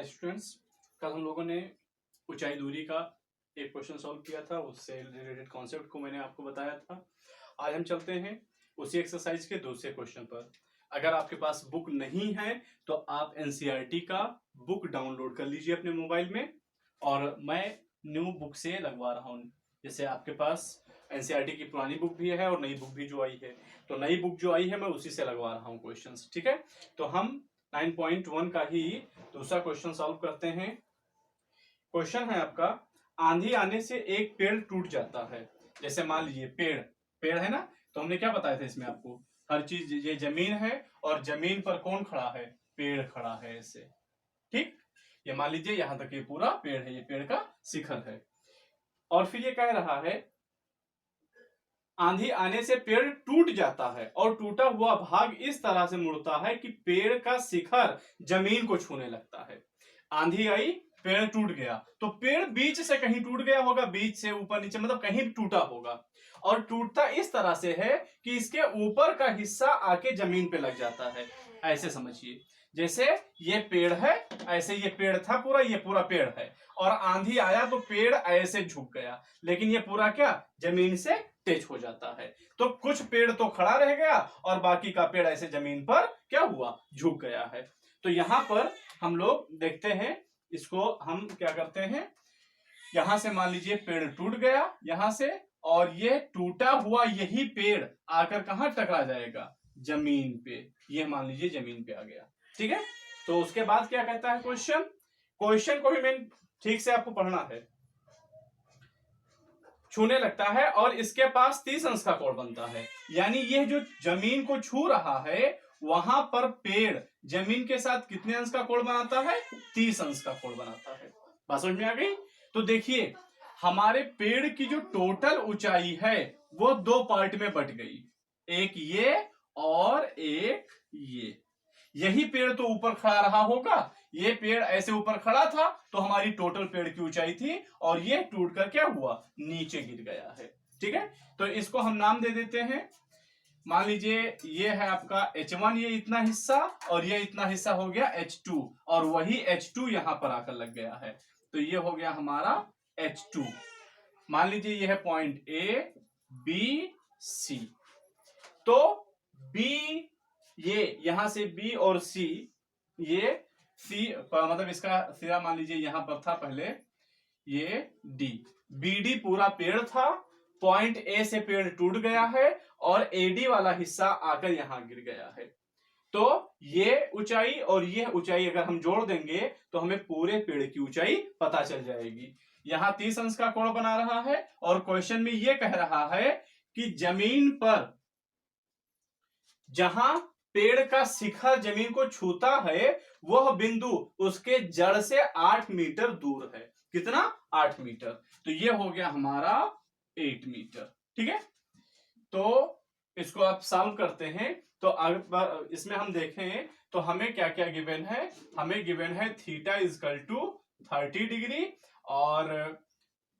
Students, कल हम लोगों ने ऊंचाई दूरी का एक क्वेश्चन सॉल्व किया था, उससे रिलेटेड कॉन्सेप्ट को मैंने आपको बताया था। आज हम चलते हैं उसी एक्सरसाइज के दूसरे क्वेश्चन पर। अगर आपके पास बुक नहीं है तो आप एनसीईआरटी का बुक डाउनलोड कर लीजिए अपने मोबाइल में, और मैं न्यू बुक से लगवा रहा हूँ। जैसे आपके पास एनसीईआरटी की पुरानी बुक भी है और नई बुक भी जो आई है, तो नई बुक जो आई है मैं उसी से लगवा रहा हूँ क्वेश्चंस। ठीक है, तो हम 9.1 का ही दूसरा क्वेश्चन सॉल्व करते हैं। क्वेश्चन है आपका, आंधी आने से एक पेड़ टूट जाता है। जैसे मान लीजिए पेड़ पेड़ है ना, तो हमने क्या बताया था इसमें आपको, हर चीज, ये जमीन है और जमीन पर कौन खड़ा है, पेड़ खड़ा है ऐसे। ठीक, ये मान लीजिए यहां तक ये पूरा पेड़ है, ये पेड़ का शिखर है। और फिर ये कह रहा है आंधी आने से पेड़ टूट जाता है और टूटा हुआ भाग इस तरह से मुड़ता है कि पेड़ का शिखर जमीन को छूने लगता है। आंधी आई, पेड़ टूट गया, तो पेड़ बीच से कहीं टूट गया होगा, बीच से ऊपर नीचे मतलब कहीं टूटा होगा, और टूटता इस तरह से है कि इसके ऊपर का हिस्सा आके जमीन पे लग जाता है। ऐसे समझिए, जैसे ये पेड़ है, ऐसे ये पेड़ था पूरा, ये पूरा पेड़ है, और आंधी आया तो पेड़ ऐसे झुक गया, लेकिन ये पूरा क्या जमीन से टच हो जाता है। तो कुछ पेड़ तो खड़ा रह गया और बाकी का पेड़ ऐसे जमीन पर क्या हुआ, झुक गया है। तो यहां पर हम लोग देखते हैं, इसको हम क्या करते हैं, यहां से मान लीजिए पेड़ टूट गया यहां से, और ये टूटा हुआ यही पेड़ आकर कहां टकरा जाएगा, जमीन पे। ये मान लीजिए जमीन पे आ गया। ठीक है, तो उसके बाद क्या कहता है क्वेश्चन, क्वेश्चन को भी मैं ठीक से आपको पढ़ना है। छूने लगता है और इसके पास 30 अंश का कोण बनता है, यानी यह जो जमीन को छू रहा है वहां पर पेड़ जमीन के साथ कितने अंश का कोण बनाता है, 30 अंश का कोण बनाता है। बात समझ में आ गई। तो देखिए हमारे पेड़ की जो टोटल ऊंचाई है वो दो पार्ट में बट गई, एक ये और एक ये। यही पेड़ तो ऊपर खड़ा रहा होगा, ये पेड़ ऐसे ऊपर खड़ा था तो हमारी टोटल पेड़ की ऊंचाई थी, और ये टूट कर क्या हुआ, नीचे गिर गया है। ठीक है, तो इसको हम नाम दे देते हैं। मान लीजिए ये है आपका H1, ये इतना हिस्सा, और ये इतना हिस्सा हो गया H2, और वही H2 यहां पर आकर लग गया है, तो ये हो गया हमारा H2। मान लीजिए ये है पॉइंट A B C, तो B, ये यहां से B और C, ये C मतलब इसका सिरा मान लीजिए यहां पर था पहले, ये D, BD पूरा पेड़ था, पॉइंट A से पेड़ टूट गया है और AD वाला हिस्सा आकर यहां गिर गया है। तो ये ऊंचाई और ये ऊंचाई अगर हम जोड़ देंगे तो हमें पूरे पेड़ की ऊंचाई पता चल जाएगी। यहां 30 अंश का कोण बना रहा है, और क्वेश्चन में ये कह रहा है कि जमीन पर जहां पेड़ का शिखर जमीन को छूता है वह बिंदु उसके जड़ से 8 मीटर दूर है। कितना, 8 मीटर। तो ये हो गया हमारा 8 मीटर। ठीक है, तो इसको आप सॉल्व करते हैं तो इसमें हम देखें तो हमें क्या क्या गिवन है, हमें गिवन है थीटा इजकल टू 30 डिग्री और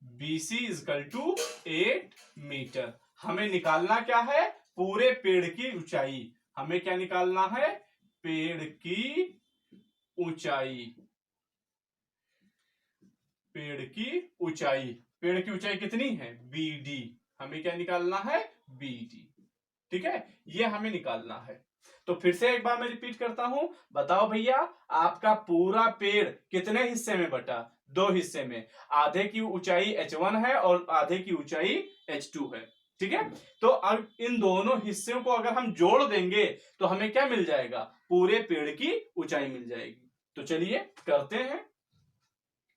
BC इजकल टू 8 मीटर। हमें निकालना क्या है, पूरे पेड़ की ऊंचाई। हमें क्या निकालना है, पेड़ की ऊंचाई। पेड़ की ऊंचाई, पेड़ की ऊंचाई कितनी है, BD। हमें क्या निकालना है, BD। ठीक है, ये हमें निकालना है। तो फिर से एक बार मैं रिपीट करता हूं, बताओ भैया आपका पूरा पेड़ कितने हिस्से में बटा, दो हिस्से में। आधे की ऊंचाई H1 है और आधे की ऊंचाई H2 है। ठीक है, तो अब इन दोनों हिस्सों को अगर हम जोड़ देंगे तो हमें क्या मिल जाएगा, पूरे पेड़ की ऊंचाई मिल जाएगी। तो चलिए करते हैं।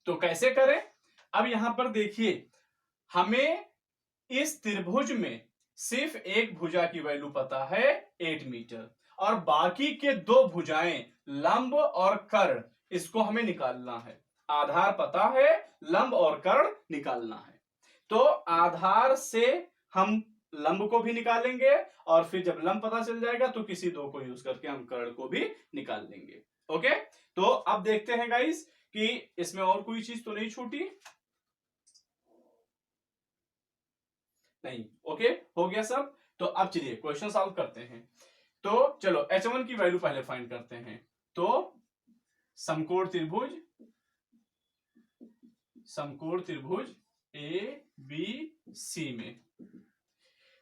तो कैसे करें, अब यहां पर देखिए हमें इस त्रिभुज में सिर्फ एक भुजा की वैल्यू पता है 8 मीटर, और बाकी के दो भुजाएं लंब और कर्ण, इसको हमें निकालना है। आधार पता है, लंब और कर्ण निकालना है। तो आधार से हम लंब को भी निकालेंगे, और फिर जब लंब पता चल जाएगा तो किसी दो को यूज करके हम कर्ण को भी निकाल लेंगे। ओके, तो अब देखते हैं गाइस कि इसमें और कोई चीज तो नहीं छूटी, नहीं। ओके, हो गया सब। तो अब चलिए क्वेश्चन सॉल्व करते हैं। तो चलो H1 की वैल्यू पहले फाइंड करते हैं। तो समकोण त्रिभुज ए बी सी में।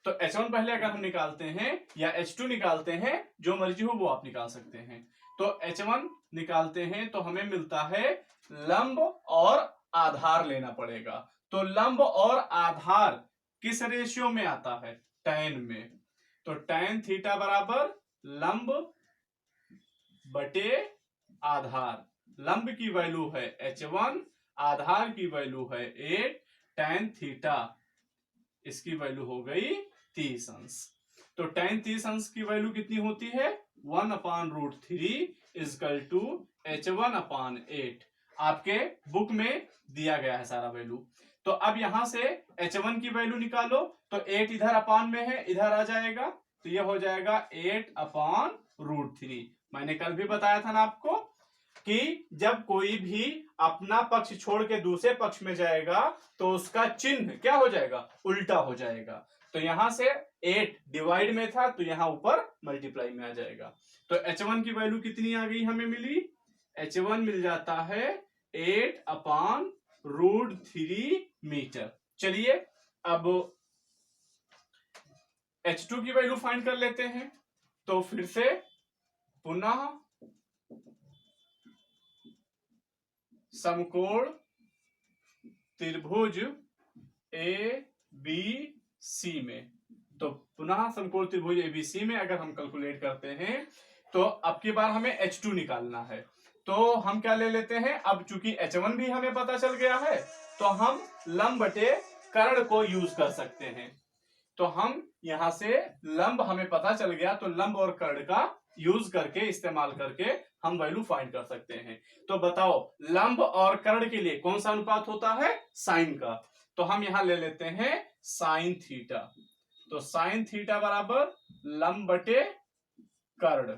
तो H1 पहले अगर हम निकालते हैं या H2 निकालते हैं, जो मर्जी हो वो आप निकाल सकते हैं। तो H1 निकालते हैं तो हमें मिलता है लंब और आधार लेना पड़ेगा। तो लंब और आधार किस रेशियो में आता है? tan में। तो tan थीटा बराबर लंब बटे आधार। लंब की वैल्यू है H1, आधार की वैल्यू है 8, tan थीटा इसकी वैल्यू हो गई 30 अंश। तो tan 30 अंश की वैल्यू कितनी होती है? 1/√3 इजकल टू H1/8। आपके बुक में दिया गया है सारा वैल्यू। तो अब यहां से H1 की वैल्यू निकालो। तो 8 इधर अपान में है, इधर आ जाएगा, तो ये हो जाएगा 8/√3। मैंने कल भी बताया था ना आपको कि जब कोई भी अपना पक्ष छोड़ के दूसरे पक्ष में जाएगा तो उसका चिन्ह क्या हो जाएगा? उल्टा हो जाएगा। तो यहां से 8 डिवाइड में था तो यहां ऊपर मल्टीप्लाई में आ जाएगा। तो H1 की वैल्यू कितनी आ गई हमें मिली? H1 मिल जाता है 8/√3 मीटर। चलिए अब H2 की वैल्यू फाइंड कर लेते हैं। तो फिर से पुनः समकोण त्रिभुज ए बी सी में। तो पुनः समकोण त्रिभुज ए बी सी में अगर हम कैलकुलेट करते हैं तो अब की बार हमें H2 निकालना है। तो हम क्या ले लेते हैं? अब चूंकि H1 भी हमें पता चल गया है तो हम लंब बटे कर्ण को यूज कर सकते हैं। तो हम यहां से लंब हमें पता चल गया तो लंब और कर्ण का यूज करके, इस्तेमाल करके हम वैल्यू फाइंड कर सकते हैं। तो बताओ लंब और कर्ण के लिए कौन सा अनुपात होता है? साइन का। तो हम यहां ले लेते हैं साइन थीटा। तो साइन थीटा बराबर लंब बटे कर्ण।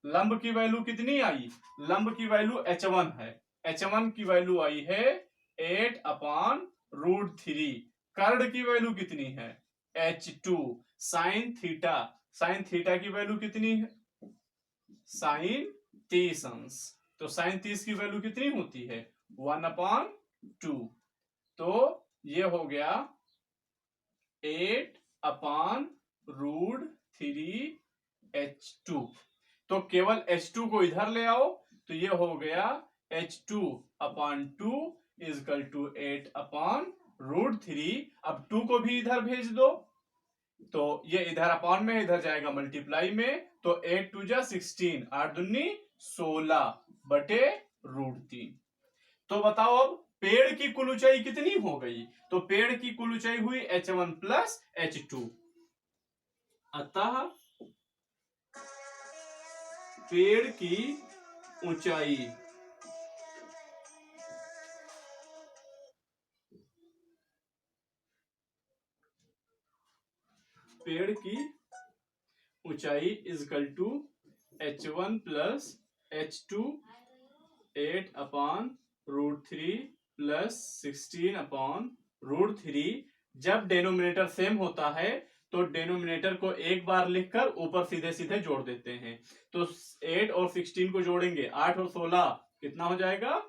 लंब की वैल्यू कितनी आई? लंब की वैल्यू H1 है। H1 की वैल्यू आई है 8/√3। कर्ण की वैल्यू कितनी है? H2। साइन थीटा की वैल्यू कितनी है? साइन 30 अंश। तो साइन 30 की वैल्यू कितनी होती है? 1/2। तो ये हो गया 8/√3 H2। तो केवल H2 को इधर ले आओ तो ये हो गया H2/2 इजकल टू 8/√3। अब 2 को भी इधर भेज दो तो ये इधर अपॉन में, इधर जाएगा मल्टीप्लाई में। तो 8 2 जा 16, 8 दूनी 16 बटे √3। तो बताओ अब पेड़ की कुल ऊंचाई कितनी हो गई? तो पेड़ की कुल ऊंचाई हुई H1 प्लस H2। अतः पेड़ की ऊंचाई is equal to H1 plus H2 8/√3 plus 16/√3। जब डेनोमिनेटर सेम होता है तो डेनोमिनेटर को एक बार लिखकर ऊपर सीधे सीधे जोड़ देते हैं। तो 8 और 16 को जोड़ेंगे, 8 और 16 कितना हो जाएगा?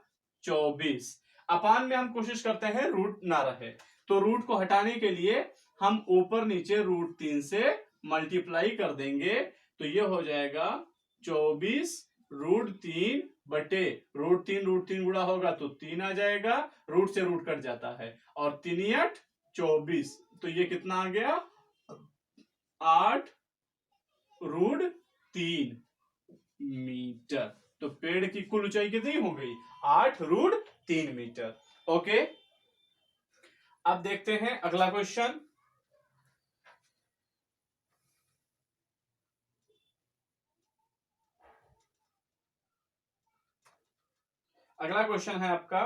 24। अपान में हम कोशिश करते हैं रूट ना रहे, तो रूट को हटाने के लिए हम ऊपर नीचे √3 से मल्टीप्लाई कर देंगे। तो ये हो जाएगा 24√3 बटे √3 गुणा होगा तो 3 आ जाएगा, रूट से रूट कट जाता है, और 3 8 24। तो ये कितना आ गया? 8√3 मीटर। तो पेड़ की कुल ऊंचाई कितनी हो गई? 8√3 मीटर। ओके, अब देखते हैं अगला क्वेश्चन। अगला क्वेश्चन है आपका,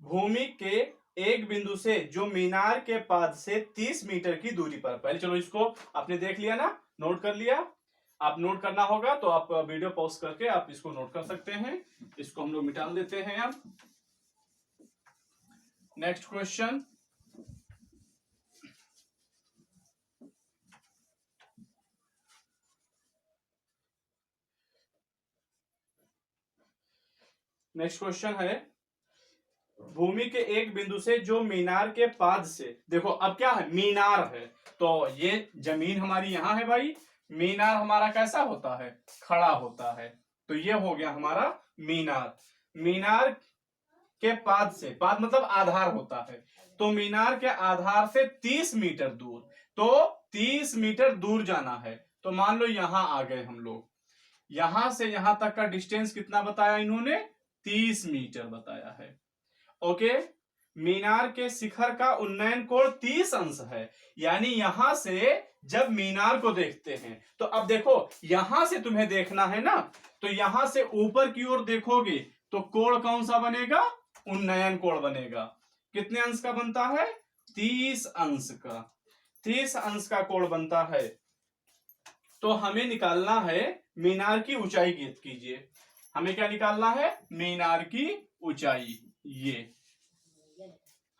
भूमि के एक बिंदु से जो मीनार के पाद से 30 मीटर की दूरी पर। पहले चलो इसको आपने देख लिया ना, नोट कर लिया। आप नोट करना होगा तो आप वीडियो पॉज करके आप इसको नोट कर सकते हैं। इसको हम लोग मिटा देते हैं। अब नेक्स्ट क्वेश्चन, नेक्स्ट क्वेश्चन है, भूमि के एक बिंदु से जो मीनार के पाद से, देखो अब क्या है, मीनार है, तो ये जमीन हमारी यहां है भाई, मीनार हमारा कैसा होता है, खड़ा होता है, तो ये हो गया हमारा मीनार। मीनार के पाद से, पाद मतलब आधार होता है, तो मीनार के आधार से 30 मीटर दूर, तो 30 मीटर दूर जाना है। तो मान लो यहां आ गए हम लोग, यहां से यहां तक का डिस्टेंस कितना बताया इन्होंने, 30 मीटर बताया है। ओके, मीनार के शिखर का उन्नयन कोण 30 अंश है, यानी यहां से जब मीनार को देखते हैं, तो अब देखो यहां से तुम्हें देखना है ना, तो यहां से ऊपर की ओर देखोगे तो कोण कौन सा बनेगा, उन्नयन कोण बनेगा। कितने अंश का बनता है, 30 अंश का, 30 अंश का कोण बनता है। तो हमें निकालना है मीनार की ऊंचाई, ज्ञात कीजिए। हमें क्या निकालना है, मीनार की ऊंचाई, ये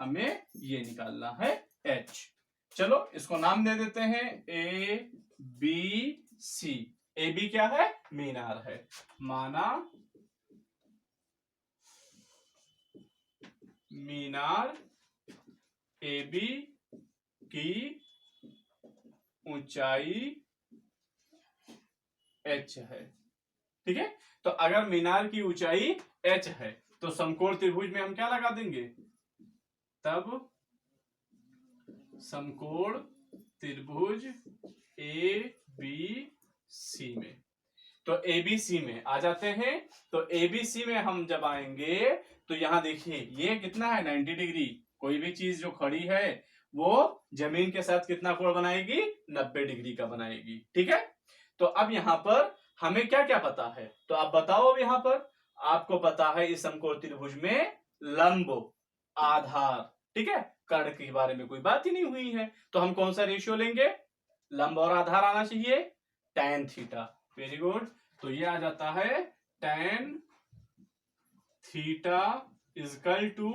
हमें ये निकालना है h। चलो इसको नाम दे देते हैं A B C. A B क्या है, मीनार है, माना मीनार ए बी की ऊंचाई h है। ठीक है, तो अगर मीनार की ऊंचाई h है तो समकोण त्रिभुज में हम क्या लगा देंगे, तब समकोण त्रिभुज ए बी सी में, तो ए बी सी में आ जाते हैं। तो ए बी सी में हम जब आएंगे तो यहां देखिए ये कितना है, 90 डिग्री। कोई भी चीज जो खड़ी है वो जमीन के साथ कितना कोण बनाएगी, 90 डिग्री का बनाएगी। ठीक है, तो अब यहां पर हमें क्या क्या पता है, तो आप बताओ। अब यहां पर आपको पता है इस समकोण त्रिभुज में लंब, आधार, ठीक है, कर्ण के बारे में कोई बात ही नहीं हुई है, तो हम कौन सा रेशियो लेंगे, लंब और आधार आना चाहिए, tan थीटा। वेरी गुड, तो ये आ जाता है tan थीटा इजकल टू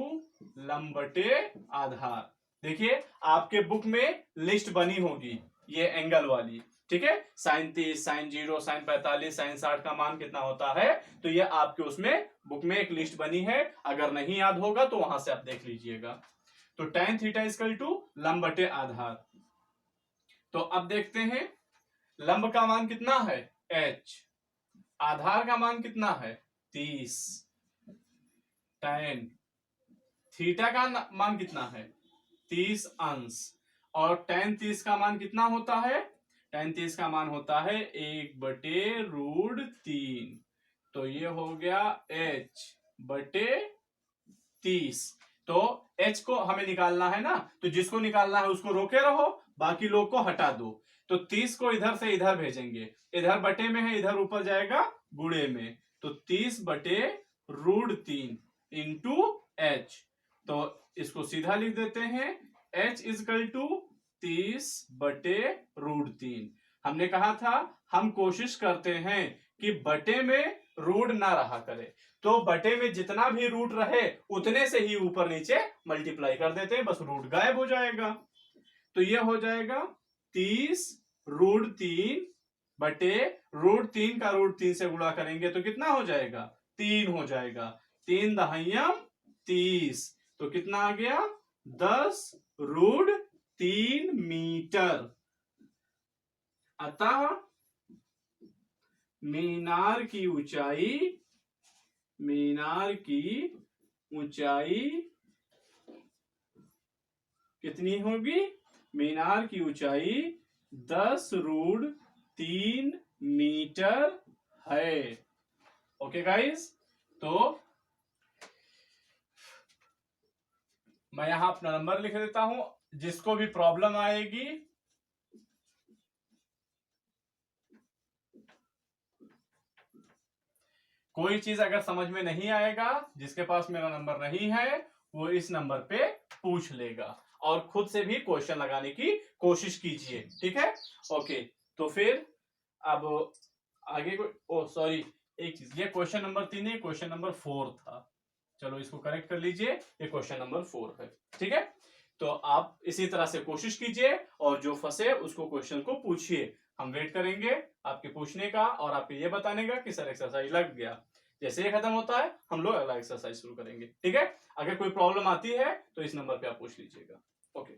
लंब बटे आधार। देखिए आपके बुक में लिस्ट बनी होगी ये एंगल वाली, ठीक है, साइन 30, साइन 0, साइन 45, साइन 60 का मान कितना होता है, तो ये आपके उसमें बुक में एक लिस्ट बनी है। अगर नहीं याद होगा तो वहां से आप देख लीजिएगा। तो tan थीटा इजकल टू लंब बटे आधार। तो अब देखते हैं लंब का मान कितना है h, आधार का मान कितना है 30, tan थीटा का मान कितना है 30 अंश, और tan 30 का मान कितना होता है, tan 30 का मान होता है 1/√3। तो ये हो गया h बटे 30। तो h को हमें निकालना है ना, तो जिसको निकालना है उसको रोके रहो, बाकी लोग को हटा दो। तो 30 को इधर से इधर भेजेंगे, इधर बटे में है, इधर ऊपर जाएगा गुणे में, तो 30/√3 इंटू h। तो इसको सीधा लिख देते हैं h इजकल टू 30/√3। हमने कहा था हम कोशिश करते हैं कि बटे में रूट ना रहा करे, तो बटे में जितना भी रूट रहे उतने से ही ऊपर नीचे मल्टीप्लाई कर देते हैं, बस रूट गायब हो जाएगा। तो ये हो जाएगा 30√3 बटे √3 का √3 से गुणा करेंगे तो कितना हो जाएगा, 3 हो जाएगा, 3 दहाइयम 30, तो कितना आ गया 10√3 मीटर। अतः मीनार की ऊंचाई कितनी होगी, मीनार की ऊंचाई 10√3 मीटर है। ओके गाइस, तो मैं यहां अपना नंबर लिख देता हूं, जिसको भी प्रॉब्लम आएगी कोई चीज अगर समझ में नहीं आएगा, जिसके पास मेरा नंबर नहीं है वो इस नंबर पे पूछ लेगा और खुद से भी क्वेश्चन लगाने की कोशिश कीजिए, ठीक है। ओके, तो फिर अब आगे सॉरी एक चीज, ये क्वेश्चन नंबर 3 है, क्वेश्चन नंबर 4 था, चलो इसको करेक्ट कर लीजिए, ये क्वेश्चन नंबर 4 है, ठीक है। तो आप इसी तरह से कोशिश कीजिए और जो फंसे उसको क्वेश्चन को पूछिए, हम वेट करेंगे आपके पूछने का और आपके ये बताने का कि सर एक्सरसाइज लग गया। जैसे ये खत्म होता है हम लोग अगला एक्सरसाइज शुरू करेंगे। ठीक है, अगर कोई प्रॉब्लम आती है तो इस नंबर पे आप पूछ लीजिएगा। ओके।